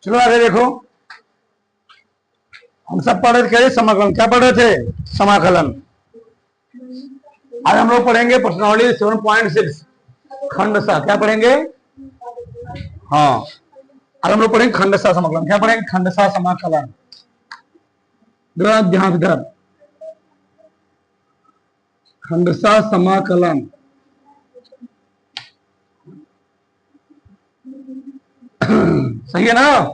चलो आगे देखो। हम सब पढ़ रहे थे समाकलन, क्या पढ़ रहे थे? समाकलन। आज हम लोग पढ़ेंगे प्रश्नावली 7.6 खंडसा। क्या पढ़ेंगे? हाँ, आज हम लोग पढ़ेंगे खंडसा समाकलन। क्या पढ़ेंगे? खंडसा समाकलन। ध्यान इधर, खंडसा समाकलन। सही है ना?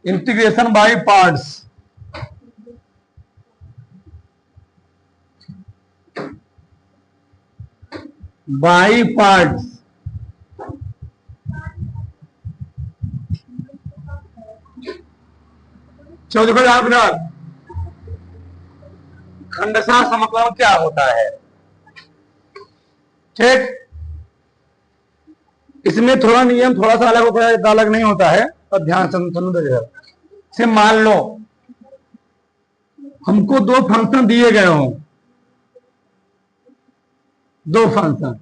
Integration by parts. By parts. चलो देखो आप इधर, खंडसा समाकलन क्या होता है? ठीक, इसमें थोड़ा नियम थोड़ा सा अलग होता है, अलग नहीं होता है, और ध्यान से मान लो हमको दो फंक्शन दिए गए हों, दो फंक्शन,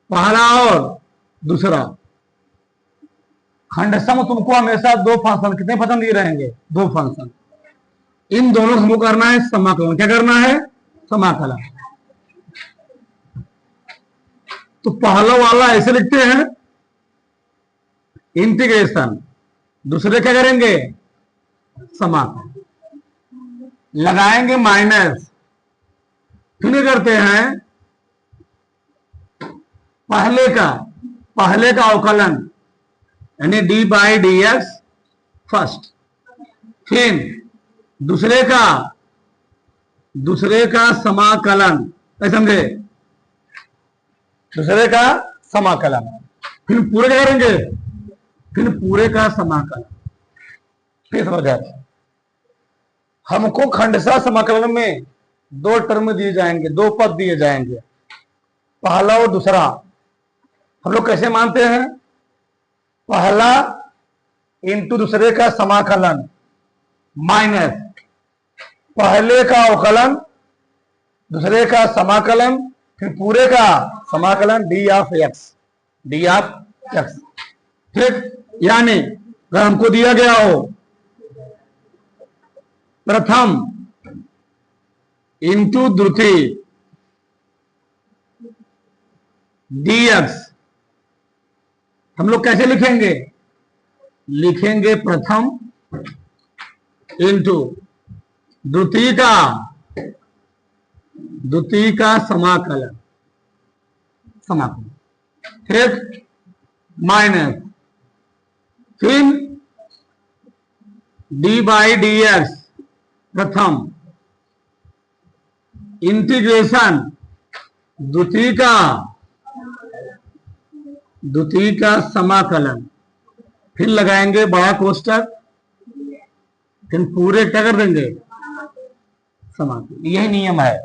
पहला और दूसरा। खंडसा में तुमको हमेशा दो फंक्शन, कितने फंक्शन दिए रहेंगे? दो फंक्शन। इन दोनों हमको करना है समाकलन। क्या करना है? समाकलन। तो पहला वाला ऐसे लिखते हैं इंटीग्रेशन, दूसरे क्या करेंगे? समाकलन। लगाएंगे माइनस, फिर करते हैं पहले का अवकलन, यानी D by D x first, फिर दूसरे का समाकलन। समझे? दूसरे का समाकलन, फिर पूरे क्या करेंगे? फिर पूरे का समाकलन। फिर समझ आए? हमको खंडसा समाकलन में दो टर्म दिए जाएंगे, दो पद दिए जाएंगे, पहला और दूसरा। हम लोग कैसे मानते हैं? पहला इंटू दूसरे का समाकलन माइनस पहले का अवकलन, दूसरे का समाकलन, फिर पूरे का समाकलन डी ऑफ एक्स। ठीक, यानी अगर हमको दिया गया हो प्रथम इंटू द्वितीय dx, हम लोग कैसे लिखेंगे? लिखेंगे प्रथम इंटू द्वितीय का समाकलन, ठीक, माइनस फिर डी बाई डी एक्स प्रथम इंटीग्रेशन द्वितीय का समाकलन, फिर लगाएंगे बड़ा कोष्टक, फिर पूरे क्या कर देंगे? समाकलन। यही नियम है।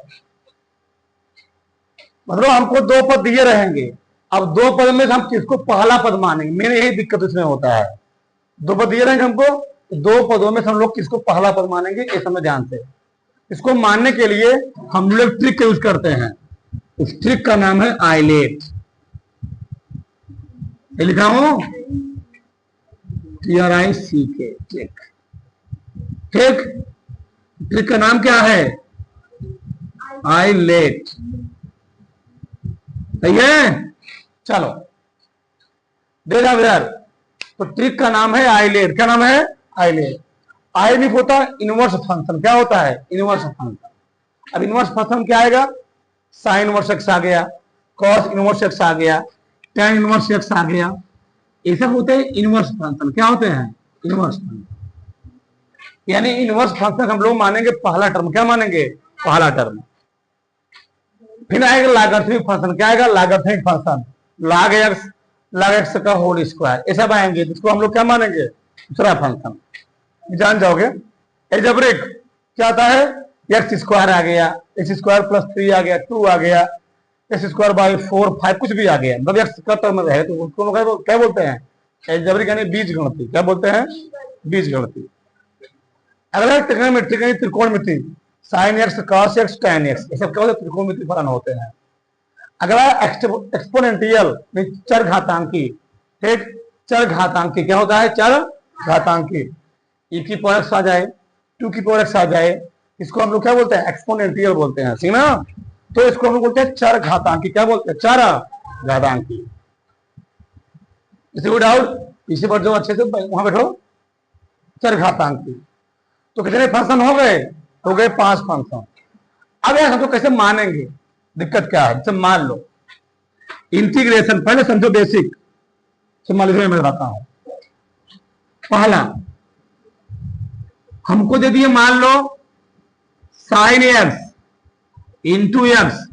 मतलब हमको दो पद दिए रहेंगे, अब दो पद में से हम किसको पहला पद मानेंगे? मेरे यही दिक्कत इसमें होता है। दो पद दिए रहेंगे हमको, दो पदों में से हम लोग किसको पहला पद मानेंगे? ये समय ध्यान से। इसको मानने के लिए हम लोग ट्रिक यूज करते हैं। उस ट्रिक का नाम है आइलेट। लिखा हूं TRICK, ट्रिक। ठीक, ट्रिक का नाम क्या है? आइलेट। सही है? चलो देखा यार, तो ट्रिक का नाम है आइलेट। क्या नाम है? आइलेट। आई नहीं होता इनवर्स फंक्शन। क्या होता है? Inverse function. अब इनवर्स फंक्शन क्या आएगा? साइन इनवर्स एक्स आ गया, कॉस इनवर्स एक्स आ गया, tan इनवर्स एक्स आ गया। ये सब होते हैं इनवर्स फंक्शन। क्या होते हैं? Inverse function. यानी इनवर्स फंक्शन हम लोग मानेंगे पहला टर्म। क्या मानेंगे? पहला टर्म। फिर आएगा लागर्थमिक फंक्शन। क्या आएगा? लागर्थमिक फंक्शन, लाग एक्स का होल स्क्वायर। ये सब आएंगे, जिसको हम लोग क्या मानेंगे? दूसरा फंक्शन। जान जाओगे। एल्जेब्रिक क्या आता है? एक्स स्क्वायर आ गया, एक्स स्क्वायर प्लस 3 आ गया, 2 आ गया, एक्स स्क्वायर बाई 4 5 कुछ भी आ गया, मतलब एक्स का टर्म रहे तो उसको क्या बोलते हैं? एल्जेब्रिक यानी बीज गणित। क्या बोलते हैं? बीज गणित। अगला ट्रिग्नोमेट्री यानी त्रिकोणमिति, sine x, cos x, tan x, ये सब क्या होते हैं? त्रिकोणमिति फलन होते हैं। अगला एक्सपोनेंशियल चरघातांकी, ठीक, चर घातांकी क्या होता है? चर घातांकी। e की पावर x आ जाए, 2 की पावर x आ जाए, इसको हम लोग क्या बोलते हैं? एक्सपोनेंशियल बोलते हैं, ठीक ना? तो इसको हम लोग बोलते हैं चर घातांकी। क्या बोलते हैं? चर घातांकी। किसी को डाउट? इसी पर जो अच्छे से वहां बैठो। चर घातांकी। तो कितने फंक्शन हो गए? हो गए 5 फंक्शन। अब यार हमको कैसे मानेंगे? दिक्कत क्या है? जैसे मान लो इंटीग्रेशन, पहले समझो बेसिक। मान लीजिए मैं बताता हूं। पहला हमको दे दिए, मान लो sine x into x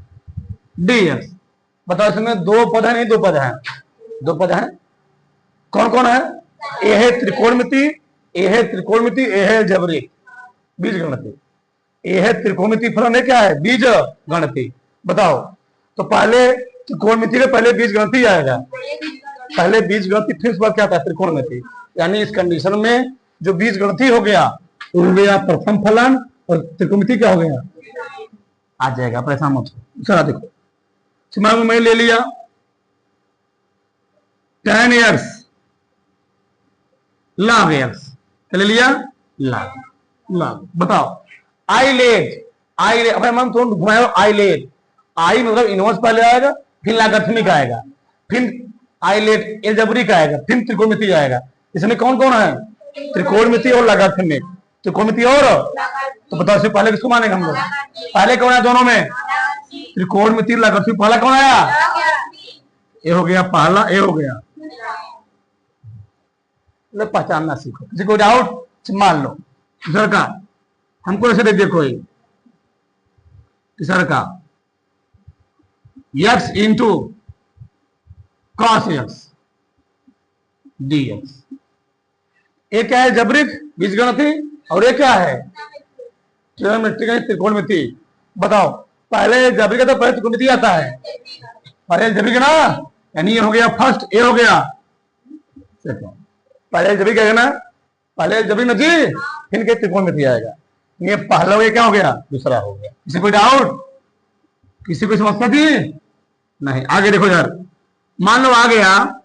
d x. बताओ इसमें दो पद है? नहीं, दो पद है। दो पद है। कौन कौन है? ए है त्रिकोणमिति, ए है त्रिकोणमिति, ए है अलजेब्रिक बीज गणित। ए है त्रिकोणमिति फलन है, क्या है? बीज गणित। बताओ तो पहले त्रिकोणमिति के पहले बीज गणित आएगा। पहले बीज गणित, फिर उसके बाद क्या आता है? त्रिकोणमिति। यानी इस कंडीशन में जो बीज गणित हो गया हो गया प्रथम फलन, और त्रिकोणमिति क्या हो गया? आ जाएगा। परेशान मत हो। चला देखो, मैं ले लिया tan x log x, ले लिया log। बताओ आइलेट, अब हम थोड़ा घुमाओ। आइलेट, आई मतलब इनवर्स पहले आएगा, फिर लॉगरिथमिक आएगा, फिर आइलेट अलजेब्रिक आएगा, फिर त्रिकोणमिति आएगा। इसमें कौन कौन है? त्रिकोणमिति और लॉगरिथमिक। त्रिकोणमिति और तो बताओ इससे पहले किसको मानेंगे हम लोग? पहले कौन है दोनों में? त्रिकोणमिति लॉगरिथमिक। पहला कौन आया? ये हो गया पहला, ये हो गया। पहचानना सीखो। किसी को डाउट? मान लो तीसरा का हमको ऐसे दे देखो, तीसरा का x into cos x d x. ये क्या है? जबरिक बीजगणित। और ये क्या है? त्रिकोणमिति। बताओ पहले जबरिक का तो पहले त्रिकोणमिति आता है। पहले जबरिक ना, यानी ये हो गया फर्स्ट, ये हो गया सेकंड। पहले जबरिक आएगा ना, पहले जबरिक ना जी, फिर के त्रिकोणमिति आएगा। ये पहला हो गया, क्या हो गया? दूसरा हो गया। किसी को डाउट? किसी को समस्या थी? नहीं। आगे देखो यार, मान लो आ गया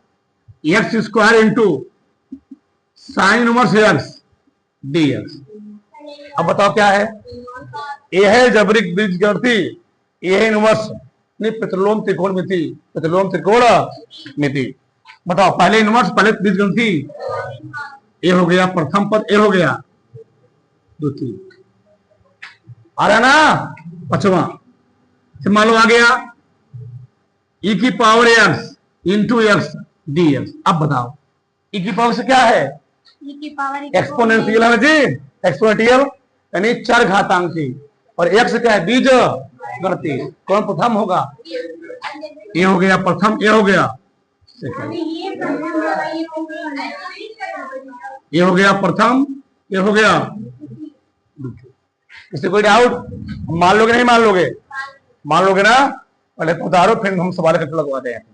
x square into sine inverse x d x. अब बताओ क्या है? ए है जबरिक बीजगणित, ए है इनवर्स नहीं प्रतिलोम त्रिकोणमिति, प्रतिलोम त्रिकोणमिति। बताओ पहले इनवर्स, पहले बीजगणित। ए हो गया प्रथम पद, ए हो गया द्वितीय। आ रहा ना पांचवा? मान लो आ गया ई की power x into x d x. अब बताओ ई की पावर से क्या है? एक्सपोनेंशियल है जी, एक्सपोनेंशियल यानी चर घातांकी। और एक्स क्या है? बीज गणित। कौन प्रथम होगा? ये हो गया प्रथम, ये हो गया सेकंड। ये हो गया प्रथम, ये हो गया द्वितीय। किसी कोई डाउट? मान लोगे नहीं मान लोगे? मान लोगे ना? पहले उतारो, फिर हम सवाल करके लगवाते हैं।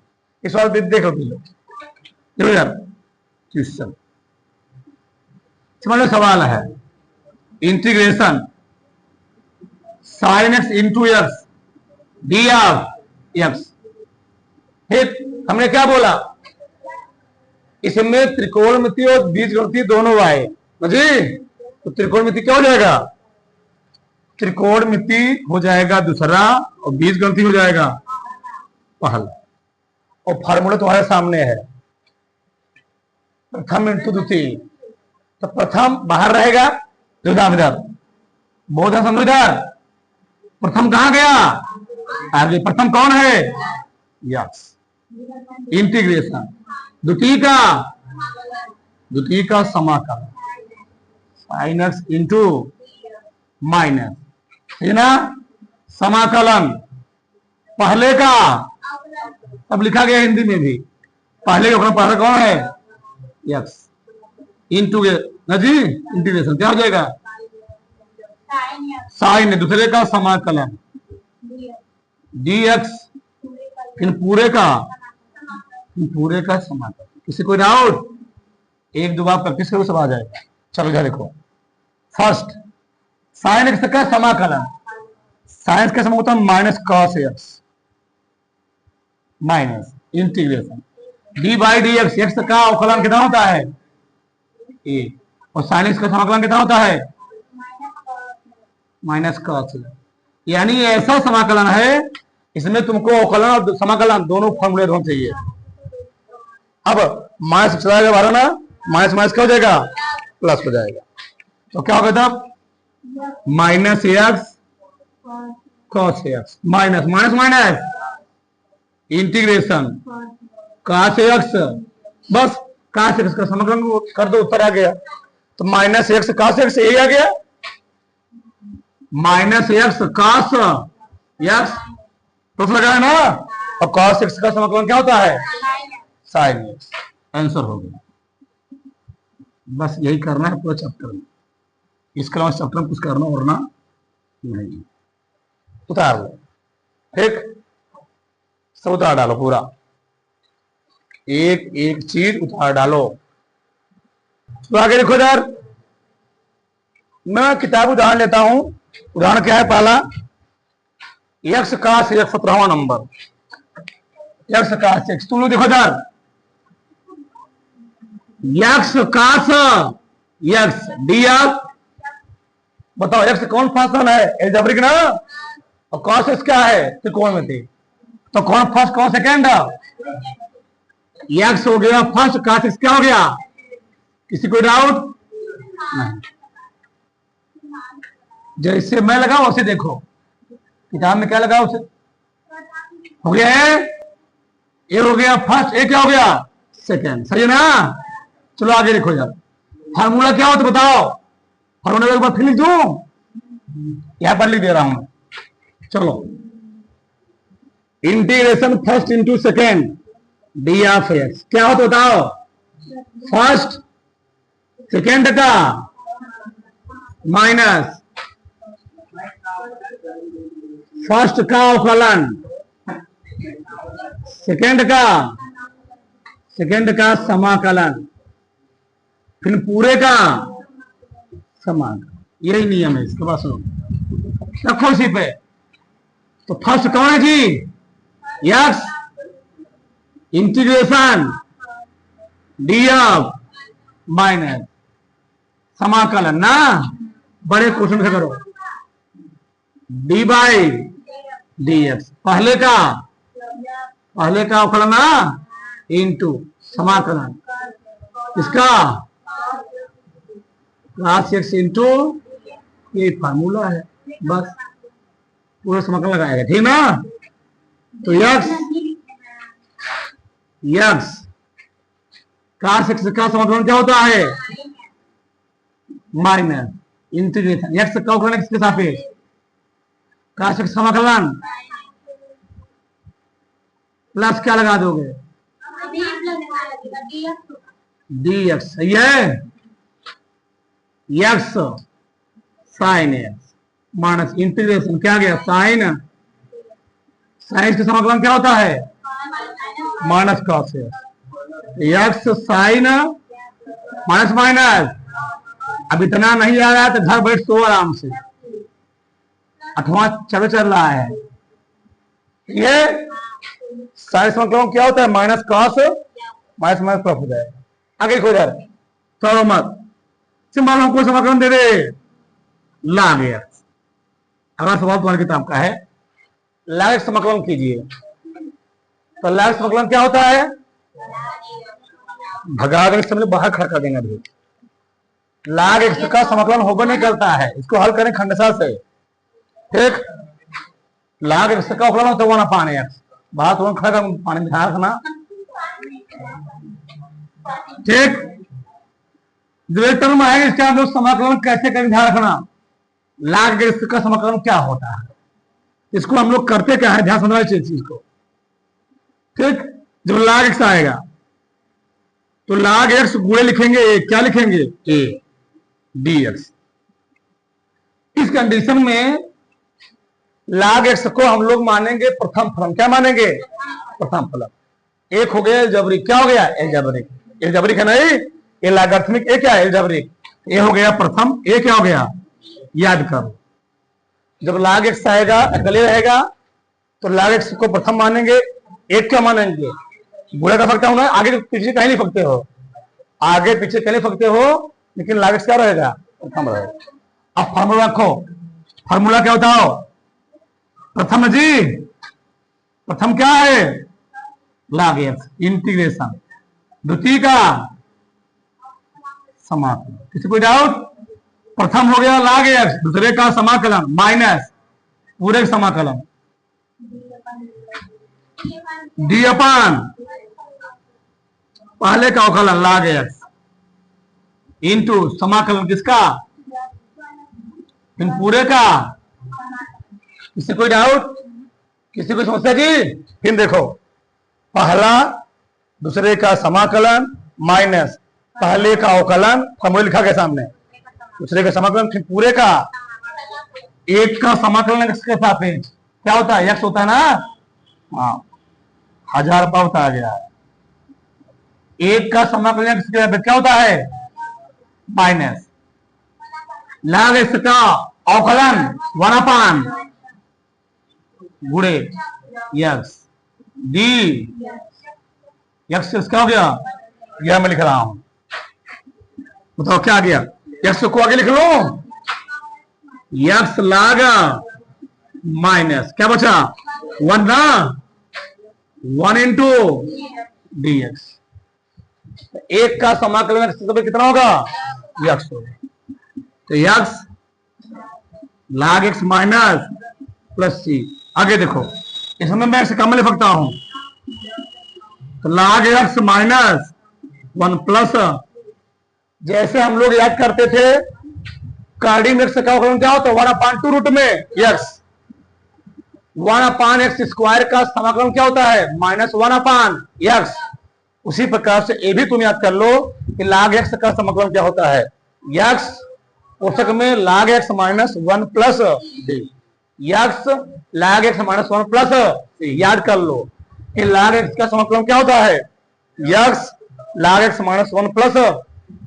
इस सवाल देख लो यार। क्वेश्चन समझ लो, सवाल है integration sign x into x D of x. फिर हमने क्या बोला? इसमें त्रिकोणमिति और बीजगणित दोनों आए जी, तो त्रिकोणमिति क्या हो जाएगा? त्रिकोणमिति हो जाएगा दूसरा, और बीजगणित हो जाएगा पहला। और फार्मूला तुम्हारे सामने है, प्रथम इंटू द्वितीय। तो प्रथम बाहर रहेगा, इधर बहुत है, समझो इधर। प्रथम कहां गया? आगे। प्रथम कौन है? यस। इंटीग्रेशन द्वितीय का समाकलन साइन एक्स इंटू माइनस, है ना? समाकलन पहले का, अब लिखा गया हिंदी में भी, पहले का पहले कौन है? एक्स इंटू ना जी, इंटीग्रेशन क्या हो जाएगा? साइन। दूसरे का समाकलन डी एक्स, फिर पूरे का समाकलन। किसी को डाउट? एक दो बार प्रैक्टिस करो, सब आ जाएगा। चलो इधर देखो, फर्स्ट साइन एक्स का समाकलन। साइन का समाकलन minus cos x minus integration D by D x, x का अवकलन कितना होता है ए, और साइन एक्स का समाकलन कितना होता है माइनस कॉस। यानी ऐसा समाकलन है इसमें तुमको अवकलन और समाकलन दोनों फॉर्मूले होने चाहिए। अब माइनस चला जाएगा बारह ना, माइनस माइनस क्या हो जाएगा प्लस हो जाएगा, तो क्या होगा तब minus x cos x minus minus minus integration cos x, बस कॉस एक्स का समाकलन कर दो उत्तर आ गया। तो माइनस एक्स कॉस एक्स यही आ गया, माइनस एक्स कॉस एक्स तो लगा है ना, और कॉस एक्स का समाकलन क्या होता है साइन एक्स। आंसर हो गया। बस यही करना है पूरा चैप्टर में, इसके अलावा चैप्टर में कुछ करना वरना नहीं। उतार लो, ठीक, सब उतार डालो पूरा, एक एक चीज उतार डालो। तो आगे देखो यार, मैं किताब उदाहरण लेता हूं। उदाहरण क्या है पहला, एक्स कास एक्स 17वां नंबर, एक्स कास एक्स। तुम लोग देखो यार, एक्स कास एक्स डी एक्स, बताओ एक्स कौन फंक्शन है एल्जेब्रिक ना, और कॉस एक्स क्या है त्रिकोणमिति, तो कौन फर्स्ट कौन सेकेंड, एक्स हो गया फर्स्ट, कॉस एक्स क्या हो गया, किसी कोई डाउट नहीं। जैसे मैं लगा वैसे देखो, किताब में क्या लगा उसे हो गया है, ये हो गया फर्स्ट, ये क्या हो गया सेकेंड, सही है ना। चलो आगे देखो यार, फार्मूला क्या हो तो बताओ, फार्मूला एक बार फिर लिख दूं, यहां पर लिख दे रहा हूं। चलो, integration first into second D of x क्या हो तो बताओ, फर्स्ट सेकेंड का माइनस फर्स्ट का अवकलन, सेकेंड का समाकलन, फिर पूरे का समाकलन। यही नियम है इसके पास, रखो इसी पे। तो फर्स्ट कौन है जी, yes integration d of minus समाकलन ना, बड़े क्वेश्चन से करो, डी बाई डी एक्स, पहले का अवकलन ना इंटू समाकलन, इसका cos एक्स इंटू, ये फार्मूला है, बस पूरा समाकलन लगाएगा, ठीक ना। तो यक्स cos एक्स का समाकलन क्या होता है माइनस इंटीग्रेशन एक्स का अवकलन एक्स के सापेक्ष, cos एक्स समाकलन प्लस क्या लगा दोगे डी एक्स, सही है, x sine x minus integration क्या गया साइन, साइन के समाकलन क्या होता है minus cos x sine minus minus. अब इतना नहीं आ रहा है तो घर बैठ सो आराम से, 8वां चल रहा है। ये साइन समाकलन क्या होता है minus cos minus minus plus हो जाएगा। आगे खोज यार, थोड़ा मत सिंबल हमको समाकलन दे दे लाग एक्स, अगर सवाल तुम्हारी किताब का है लाग एक्स समाकलन कीजिए, तो लाग एक्स समाकलन क्या होता है, भगा कर समझ बाहर खड़ा कर देंगे अभी। लाग एक्स का समाकलन होगा नहीं करता है, इसको हल करें खंडसा से, ठीक। लाग एक्स का अवकलन होता है पानी एक्स, बाहर तुरंत खड़ा कर पानी में ध्यान रखना, ठीक। जो एक टर्म है इसका जो समाकलन कैसे करें ध्यान रखना, लाग एक्स का समाकलन क्या होता है, इसको हम लोग करते क्या है ध्यान समझना चाहिए चीज को, ठीक। जब लाग एक्स आएगा तो लाग एक्स गुणे लिखेंगे, क्या लिखेंगे ए डी एक्स। इस कंडीशन में लाग एक्स को हम लोग मानेंगे प्रथम फलन, क्या मानेंगे प्रथम फलन। एक हो गया एल्जेब्रिक, क्या हो गया एल्जेब्रिक, एल्जेब्रिक है नहीं, ये लॉगरिथमिक, ये क्या है एल्जेब्रिक, ये हो गया प्रथम, ये क्या हो गया याद करो। जब log x आएगा अकेले रहेगा तो log x को प्रथम मानेंगे, एक क्या मानेंगे गुणे का फंक्टा होना है, आगे पीछे कहीं नहीं फंकते हो, आगे पीछे कहीं नहीं फंकते हो, लेकिन लागत क्या रहेगा, प्रथम रहेगा। अब फॉर्मूला रखो, फॉर्मूला क्या होता हो, प्रथम जी, प्रथम क्या है, लाग एक्स इंटीग्रेशन, द्वितीय का समाकलन। किसी कोई डाउट, प्रथम हो गया लाग एक्स, दूसरे का समाकलन माइनस पूरे समाकलन डी अपान पहले का अवकलन लाग एक्स इंटू समाकलन किसका, इन पूरे का। किसी कोई डाउट, किसी को समस्या जी, फिर देखो पहला दूसरे का समाकलन माइनस पहले का अवकलन, फॉर्मूला लिखा गया सामने, दूसरे का समाकलन फिर पूरे का, एक का समाकलन एक्स के सापेक्ष क्या होता है, एक्स होता है ना, हाँ 1000 रुपया होता गया, एक का समाकलन एक्स के सापेक्ष क्या होता है, माइनस लाग एक्स का अवकलन 1 अपान गुणे एक्स डी एक्स क्या हो गया, यह मैं लिख रहा हूं, बताओ क्या आ गया, एक्स को आगे लिख लो, एक्स लागा माइनस क्या बचा 1 ना, 1 इंटू डी एक्स, एक का समाकलन कितना होगा, एक्स होगा, तो एक्स लाग एक्स माइनस प्लस सी। आगे देखो इसमें मैं एक्स कम लिख सकता हूं, तो लाग एक्स माइनस 1 प्लस, जैसे हम लोग याद करते थे कार्डिंग एक्स का अवकलन क्या होता है, 1/2 रूट में एक्स, 1/x स्क्वायर का समाकलन क्या होता है, -1/x। उसी प्रकार से ये भी तुम याद कर लो कि लाग एक्स का समाकलन क्या होता है, एक्स कोष्ठक में लाग x minus 1 plus D, x लाग एक्स माइनस 1 प्लस, याद कर लो कि लाग एक्स का समाकलन क्या होता है, एक्स लाग एक्स माइनस 1 प्लस,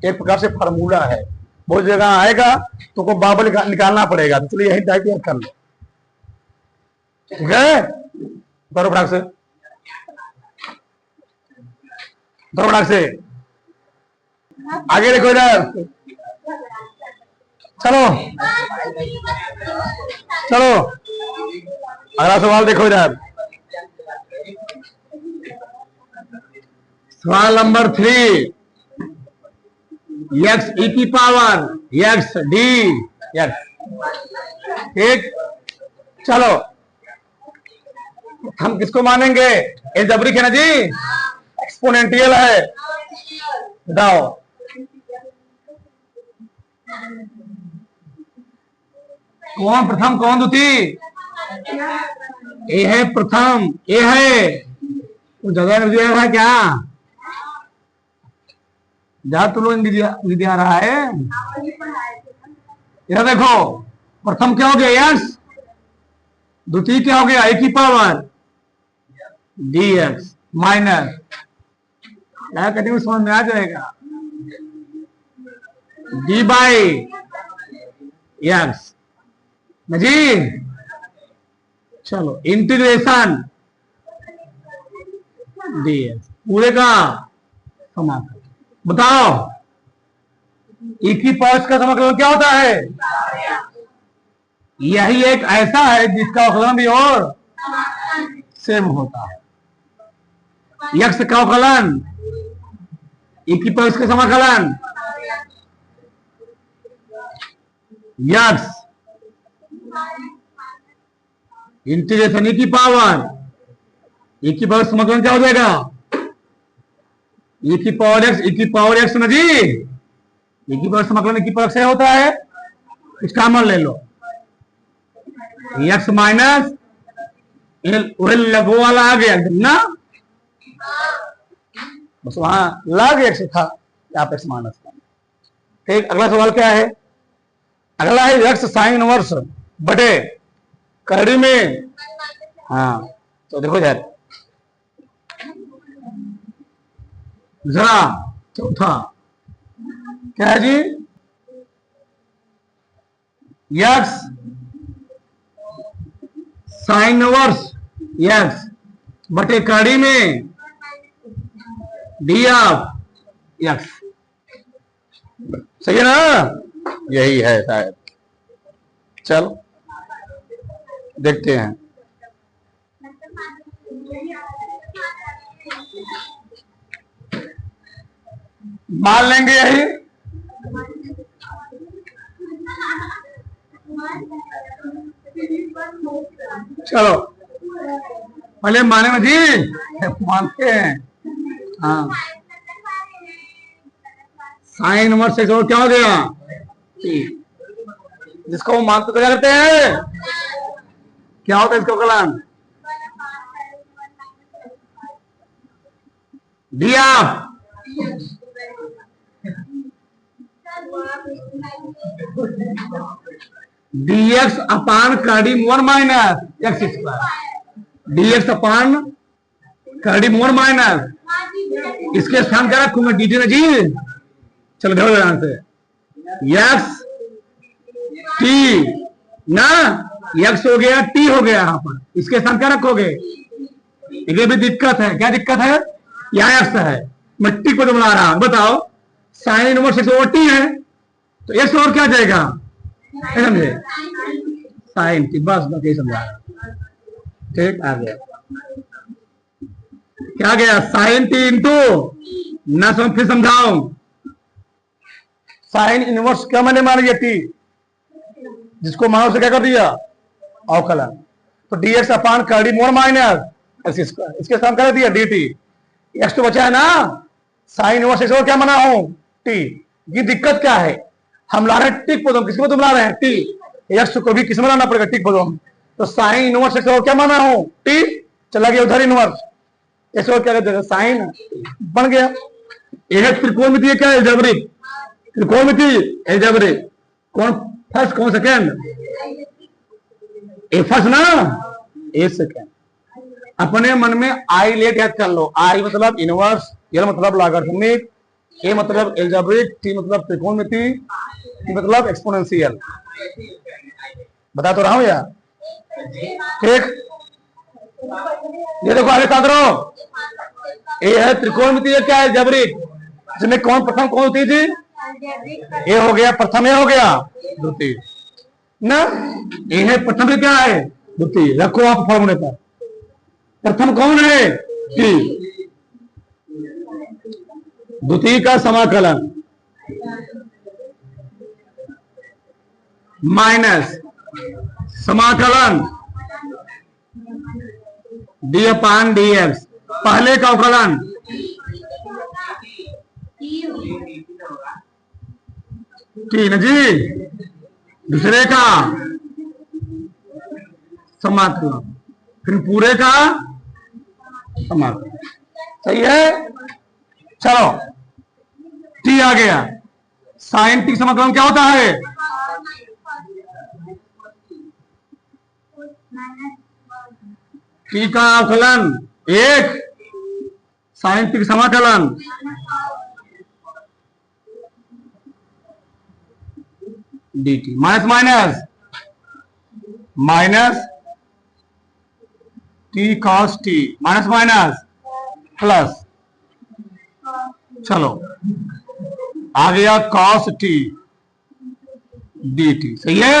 एक प्रकार से फार्मूला है, बहुत जगह आएगा तो को बाबल निकालना पड़ेगा, तो चलिए यही टाइप याद कर लो, ठीक है। करो फटाक से, करो फटाक से, आगे देखो इधर, चलो चलो अगला सवाल देखो इधर, सवाल नंबर 3, एक्स ई की पावर एक्स डी एक्स, ठीक। चलो हम किसको मानेंगे, एलजेब्रिक है ना जी, एक्सपोनेंशियल है, बताओ कौन प्रथम कौन द्वितीय, ए है प्रथम, ए है तो जगह है क्या, जहां तुम लोग विधि आ रहा है, यह देखो प्रथम क्या हो गया एक्स, द्वितीय क्या हो गया ए की पावर डी एक्स माइनस, क्या करने में समझ में आ जाएगा, डी बाई एक्स जी। चलो इंटीग्रेशन डी एक्स पूरे का समाकलन, बताओ ई की पावर का समाकलन क्या होता है, यही एक ऐसा है जिसका अवकलन भी और सेम होता है, एक्स का अवकलन ई की पावर का समाकलन एक्स इंटीग्रेशन ई की पावर समाकलन क्या हो जाएगा, ई की पावर एक्स ना जी, ई की पावर समाकलन ई की पावर से होता है, इसका मान ले लो एक्स माइनस वही लघु वाला आ गया एकदम ना, बस वहां लग एक्स था, यहाँ पे एक्स माइनस था, ठीक। अगला सवाल क्या है, अगला है एक्स साइन इनवर्स बटे कड़ी में, हाँ तो देखो यार जरा चौथा क्या है जी, एक्स साइन इनवर्स एक्स बटे कड़ी में डी ऑफ एक्स। सही है ना, यही है शायद। चलो देखते हैं, मान लेंगे यही। चलो पहले माने में जी, मानते हैं। हाँ, साइन इनवर्स एक्स और क्या हो गया, जिसको वो मानते तो क्या करते हैं, क्या होता है इसका kiln, D of dx upon curdy more minus x square, dx upon curdy more minus, इसके स्थान क्या रखूंगा, डी टी ना जी। चलो देखो ध्यान से, एक्स टी ना, एक्स हो गया टी हो गया, यहां पर इसके स्थान क्या रखोगे, ये भी दिक्कत है। क्या दिक्कत है, यहाँ एक्स है, मैं टी को तो बना रहा हूं। बताओ sine inverse x over T है, तो एक्स और क्या जाएगा, समझे, साइन टी, बस यही समझा। ठीक, आ गया, क्या गया, साइन टी इंटू, ना समझ फिर समझाओ, साइन इनवर्स क्या मैंने मान लिया टी, जिसको मानो से क्या कर दिया, अवकलन। तो डीएक्स अपान कर्डी मोर माइनस एक्स स्क्वायर, इसके साथ कर दिया डी टी, एक्स तो बचा है ना, साइन इनवर्स एक्स और क्या मना हूं, टी। ये दिक्कत क्या है, हम ला रहे हैं टिक पदों, किसको तुम ला रहे हैं, टी, एक्स को भी किस में लाना पड़ेगा, टिक पदों। तो साइन इनवर्स एक्स और क्या माना हूं, टी, चला गया उधर इनवर्स, एक्स और क्या कर देगा, साइन बन गया। यह त्रिकोणमितीय क्या है, एल्जेब्रिक, त्रिकोणमिति एल्जेब्रिक। कौन फर्स्ट कौन सेकेंड, ए फर्स्ट ना, ए सेकेंड। अपने मन में आई लेट याद कर लो, आई मतलब इनवर्स, एल मतलब लॉगरिथमिक, ए मतलब एल्जेब्रिक, टी मतलब त्रिकोणमिति, टी मतलब एक्सपोनेंशियल। बता तो रहा हूं यार, ठीक। ये देखो आगे साथ रहो, ए है त्रिकोणमिति, क्या है एल्जेब्रिक, जिसमें कौन प्रथम कौन होती थी, ए हो गया प्रथम, ए हो गया द्वितीय ना, ए है प्रथम, क्या है द्वितीय। रखो आप फॉर्मूले पर, प्रथम कौन है, टी, द्वितीय का समाकलन माइनस समाकलन डी अपान डी एक्स, पहले का अवकलन टी ना जी, दूसरे का समाकलन, फिर पूरे का समाकलन। सही है, चलो टी आ गया, साइन टी समाकलन क्या होता है, टी का अवकलन एक, साइन टी समाकलन D T, minus minus minus T cos T, minus minus plus, चलो आ गया कॉस टी डी टी। सही है,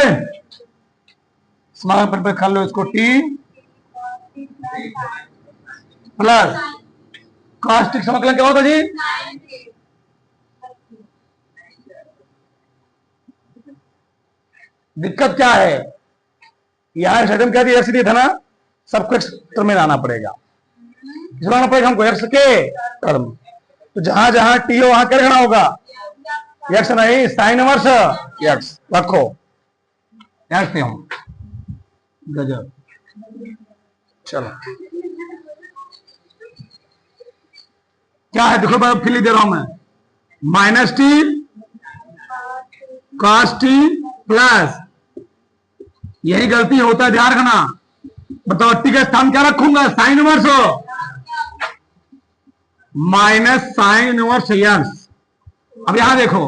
समाकलन पर कर लो इसको, टी प्लस कॉस टी समाकलन क्या होता जी, दिक्कत क्या है, यहां सडन क्या दिया, एक्स दिया था ना, सबको एक्स टर्म में लाना पड़ेगा, लाना पड़ेगा हमको एक्स के टर्म। तो जहां जहां टी हो वहां क्या रहना होगा, एक्स नहीं, साइन इनवर्स एक्स रखो, एक्स हम गजब। चलो क्या है देखो, मैं फिर दे रहा हूं मैं, minus T cos T plus, यही गलती होता है, ध्यान रखना। बताओ टी का स्थान क्या रखूंगा, साइन इनवर्स हो, माइनस साइन इनवर्स एक्स। अब यहां देखो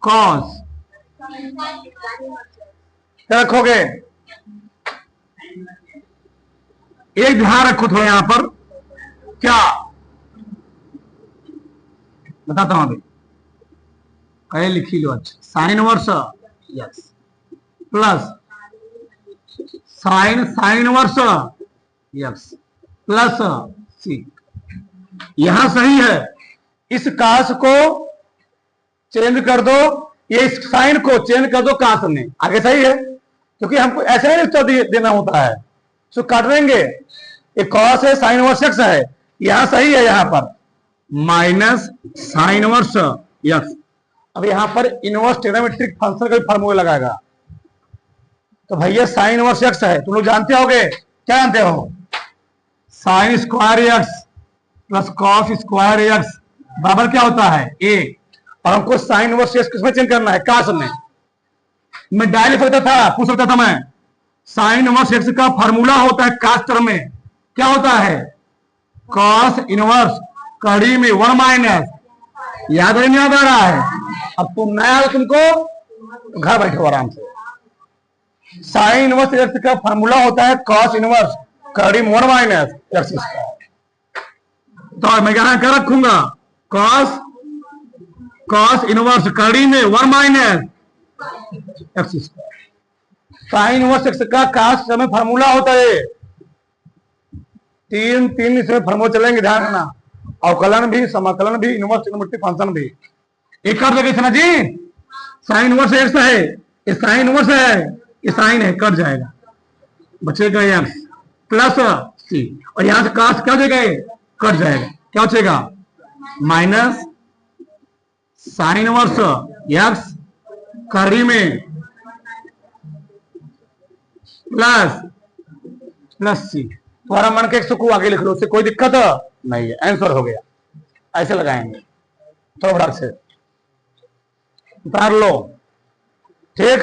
कॉस क्या रखोगे, एक ध्यान रखो थोड़ा यहां पर, क्या बताता हूं अभी, कहे लिखी लो। अच्छा, sine inverse yes plus sine sine inverse yes plus C. यहां सही है, इस काश को चेंज कर दो, ये इस साइन को चेंज कर दो काश में, आगे सही है, क्योंकि हमको ऐसे नहीं उत्तर देना होता है, तो काट देंगे। ये कॉस है, साइन इनवर्स एक्स है, यहां सही है, यहां पर माइनस साइन इनवर्स एक्स। अब यहां पर इनवर्स ट्रिग्नोमेट्रिक फंक्शन का फार्मूला लगाएगा, तो भैया साइन इनवर्स एक्स है, तुम लोग जानते होगे, क्या जानते हो, sine square x plus cos square x बराबर क्या होता है ए। और हमको साइन इनवर्स एक्स किसमें चेंज करना है, काश में। मैं डायरेक्ट सकता था, पूछ सकता था मैं, साइन इनवर्स एक्स का फार्मूला होता है काश टर्म में, क्या होता है, कॉस इनवर्स कड़ी में 1 माइनस, याद नहीं याद आ रहा है, अब तुम नया तुमको घर बैठो आराम से। साइन इनवर्स एक्स का फार्मूला होता है कॉस इनवर्स कड़ी में 1 माइनस एक्स स्क्वायर। तो मैं यहां क्या रखूंगा, कॉस कॉस इनवर्स कड़ी में 1 minus x square. Sine inverse x का काश में फार्मूला होता है, तीन इसमें फार्मूला चलेंगे, ध्यान रखना, अवकलन भी, समाकलन भी, इनवर्स ट्रिग्नोमेट्रिक फंक्शन भी। एक कर देगा ना जी, साइन इनवर्स एक्स है, ये साइन इनवर्स है, ये साइन है, कट जाएगा, बचेगा एक्स प्लस सी, और यहां से काश क्या हो जाएगा, कट जाएगा, क्या बचेगा, माइनस साइन इनवर्स एक्स कड़ी में प्लस प्लस सी। तुम्हारा मन के एक्स को आगे लिख लो, उससे कोई दिक्कत नहीं है, आंसर हो गया। ऐसे लगाएंगे थोड़ा बड़ा से उतार लो, ठीक।